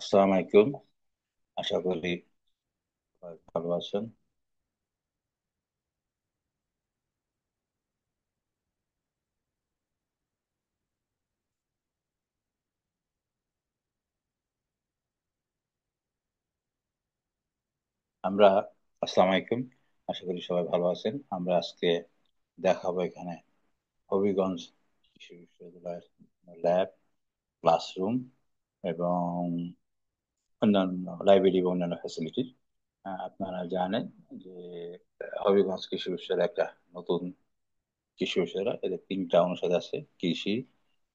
আসসালামু আলাইকুম। আশা করি সবাই ভালো আছেন। আমরা আসসালামু আলাইকুম। আশা করি সবাই ভালো আছেন। আমরা আজকে দেখাবো এখানে হবিগঞ্জ কৃষি বিশ্ববিদ্যালয়ের ল্যাব, ক্লাসরুম এবং অন্যান্য লাইব্রেরি এবং অন্যান্য ফ্যাসিলিটি। আপনারা জানেন যে হবিগঞ্জ কৃষি বিশ্ববিদ্যালয় একটা নতুন কৃষি বিশ্ববিদ্যালয়। এদের তিনটা অনুষদ আছে: কৃষি,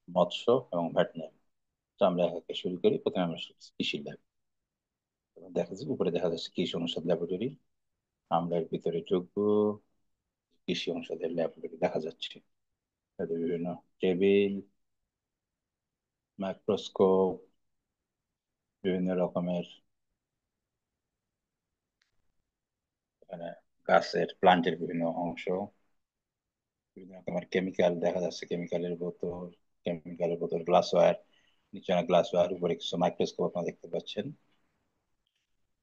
মৎস্য এবং ভেটেরিনারি। তো আমরা একে শুরু করি। প্রথমে আমরা কৃষি ল্যাব। দেখা যাচ্ছে উপরে দেখা যাচ্ছে কৃষি অনুষদ ল্যাবরেটরি। আমরা এর ভিতরে ঢুকবো। কৃষি অনুষদের ল্যাবরেটরি দেখা যাচ্ছে। তাতে বিভিন্ন টেবিল, মাইক্রোস্কোপ, বিভিন্ন রকমের এখানে গাছের প্লান্টের বিভিন্ন অংশ, বিভিন্ন রকমের কেমিক্যাল দেখা যাচ্ছে। কেমিক্যালের বোতল, গ্লাস ওয়্যার, নিচে অনেক গ্লাস ওয়্যার, উপরে কিছু মাইক্রোস্কোপ আপনারা দেখতে পাচ্ছেন।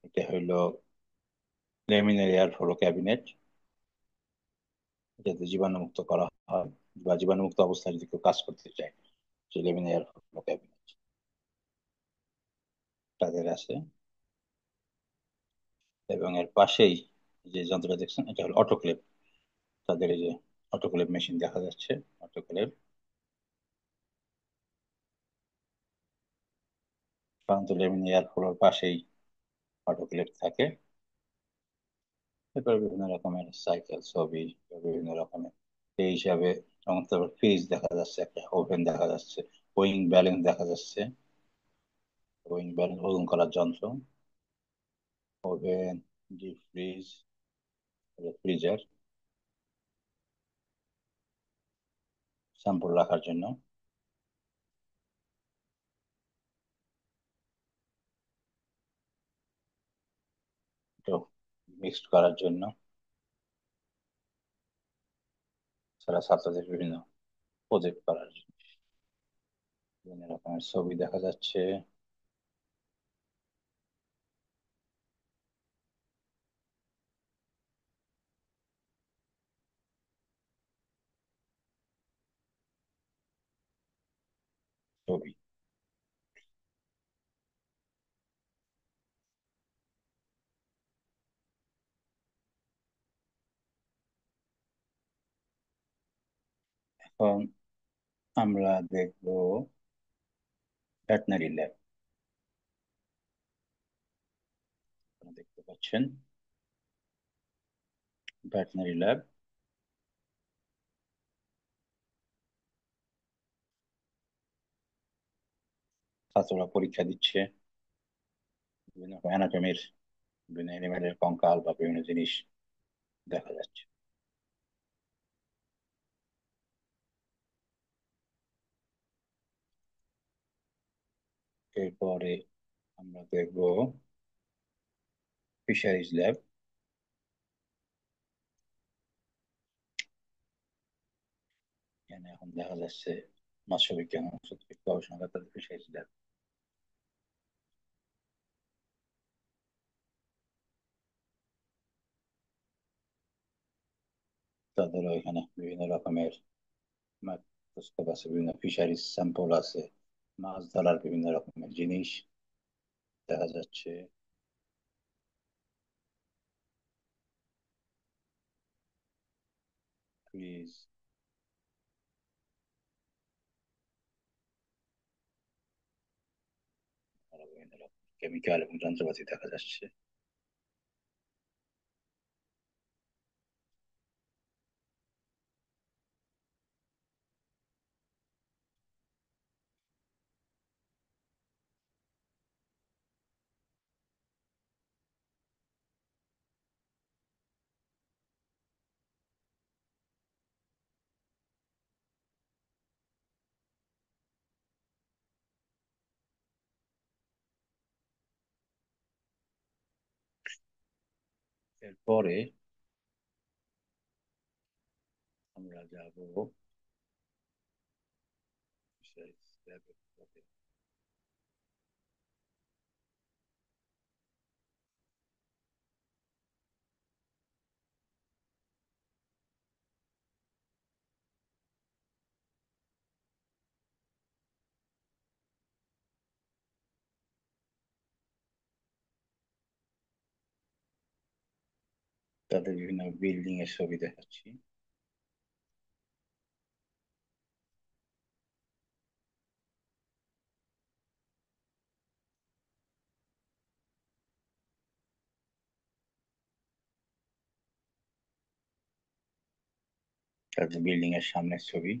এটা হইলো লেমিনার এয়ার ফ্লো ক্যাবিনেট, যাতে জীবাণুমুক্ত করা হয় বা জীবাণুমুক্ত অবস্থায় যদি কেউ কাজ করতে চায়, সেই লেমিনার এয়ার ফ্লো ক্যাবিনেট তাদের আছে। এবং এর পাশেই যে যন্ত্রটা দেখছেন, এটা হলো অটোক্লেভ। তাদের এই যে অটোক্লেভ মেশিন দেখা যাচ্ছে। অটোক্লেভ সাধারণত লেমিন এয়ার ফ্লোর পাশেই অটোক্লেভ থাকে। এরপর বিভিন্ন রকমের সাইকেল ছবি, বিভিন্ন রকমের এই হিসাবে। এবং তারপর ফ্রিজ দেখা যাচ্ছে, একটা ওভেন দেখা যাচ্ছে, ওয়িং ব্যালেন্স দেখা যাচ্ছে, ওয়িং ব্যালেন্স ওজন করার যন্ত্র, oven, deep fridge, freezer, sample রাখার জন্য, তো মিক্সড করার জন্য, ছাড়া ছাত্রদের বিভিন্ন প্রজেক্ট করার জন্য। বিভিন্ন রকমের ছবি দেখা যাচ্ছে। ছবি এখন আমরা দেখবো ভেটেনারি ল্যাব। দেখতে পাচ্ছেন ভেটেনারি ল্যাব। ছাত্ররা পরীক্ষা দিচ্ছে বিভিন্ন অ্যানাটমির, বিভিন্ন অ্যানিমেলের কঙ্কাল বা বিভিন্ন জিনিস দেখা যাচ্ছে। এরপরে আমরা দেখবো ফিশারিজ ল্যাব। এখানে এখন দেখা যাচ্ছে মৎস্য বিজ্ঞান অনুষদ গবেষণা তাদের ফিশারিজ ল্যাব। তাদেরও এখানে বিভিন্ন রকমের মাইক্রোস্কোপ আছে, বিভিন্ন ফিশারিজ স্যাম্পল আছে, মাছ ধরার বিভিন্ন রকমের জিনিস দেখা যাচ্ছে। ফ্রিজ, আরো বিভিন্ন রকম কেমিক্যাল এবং যন্ত্রপাতি দেখা যাচ্ছে। এরপরে আমরা যাব ফিশারিজ ল্যাবে। তাদের বিভিন্ন বিল্ডিং এর ছবি দেখাচ্ছি। তাদের বিল্ডিং এর সামনের ছবি।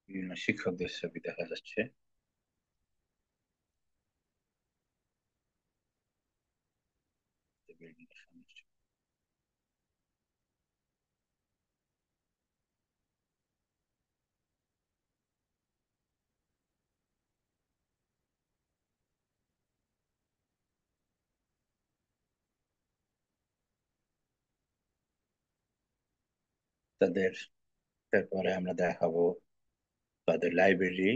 বিভিন্ন শিক্ষকদের ছবি দেখা যাচ্ছে। বিল্ডিং এর সামনের ছবি। তাদের তারপরে আমরা দেখাবো তাদের লাইব্রেরি,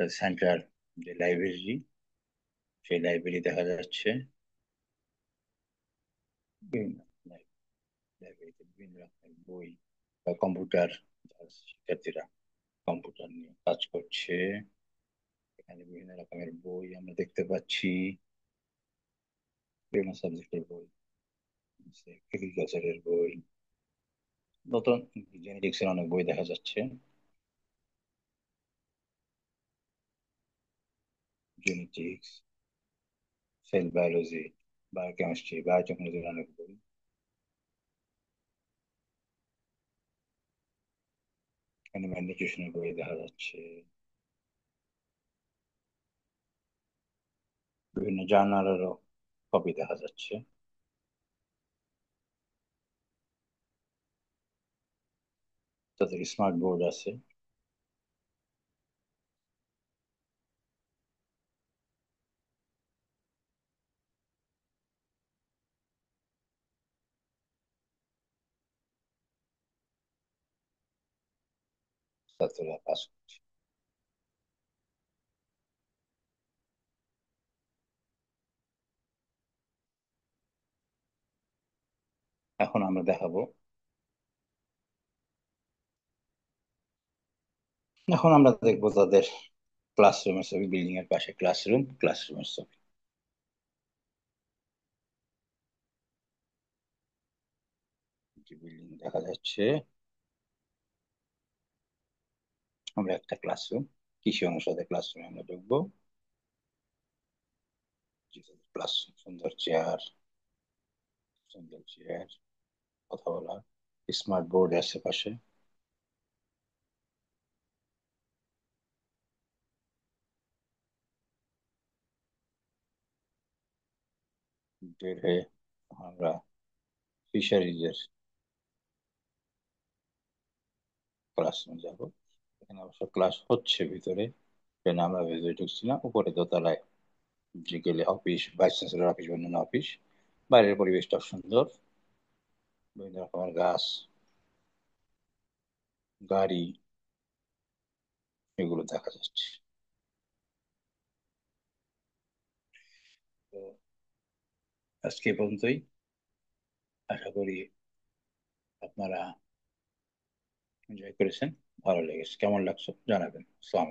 তাদের সেন্ট্রাল যে লাইব্রেরি, সেই লাইব্রেরি দেখা যাচ্ছে। বিভিন্ন লাইব্রেরিতে বিভিন্ন রকমের বই বা কম্পিউটার, শিক্ষার্থীরা কম্পিউটার নিয়ে কাজ করছে। এখানে বিভিন্ন রকমের বই আমরা দেখতে পাচ্ছি। বিভিন্ন সাবজেক্টের বই, এগ্রিকালচারের বই, নতুন জেনেটিক্স এর অনেক বই দেখা যাচ্ছে। জেনেটিক্স, সেল বায়োলজি, বায়োকেমিস্ট্রি, বায়োটেকনোলজির অনেক বই। অ্যানিম্যাল নিউট্রিশনের বই দেখা যাচ্ছে। বিভিন্ন জার্নালেরও কপি দেখা যাচ্ছে। তাদের স্মার্ট বোর্ড আছে। ছাত্ররা কাজ করছে। এখন আমরা দেখাবো, এখন আমরা দেখবো তাদের ক্লাসরুমের ছবি। বিল্ডিং এর পাশে ক্লাসরুম, ক্লাসরুমের ছবি। যে বিল্ডিং দেখা যাচ্ছে, আমরা একটা ক্লাসরুম, কৃষি অনুষদের ক্লাসরুমে আমরা ঢুকবো। ক্লাসরুম, সুন্দর চেয়ার, সুন্দর চেয়ার, কথা বলা, স্মার্ট বোর্ড আছে পাশে। বের হয়ে আমরা ফিশারিজের ক্লাসরুমে যাব। এখানে অবশ্য ক্লাস হচ্ছে ভিতরে, ট্রেনে আমরা ভেতরে ঢুকছি না। উপরে দোতলায় যে গেলে অফিস, ভাইস চ্যান্সেলর অফিস, অন্যান্য অফিস। বাইরের পরিবেশটা সুন্দর, বিভিন্ন রকমের গাছ, গাড়ি, এগুলো দেখা যাচ্ছে। তো আজকে এ পর্যন্তই। আশা করি আপনারা এনজয় করেছেন, ভালো লেগেছে। কেমন লাগছে জানাবেন। আসসালাম।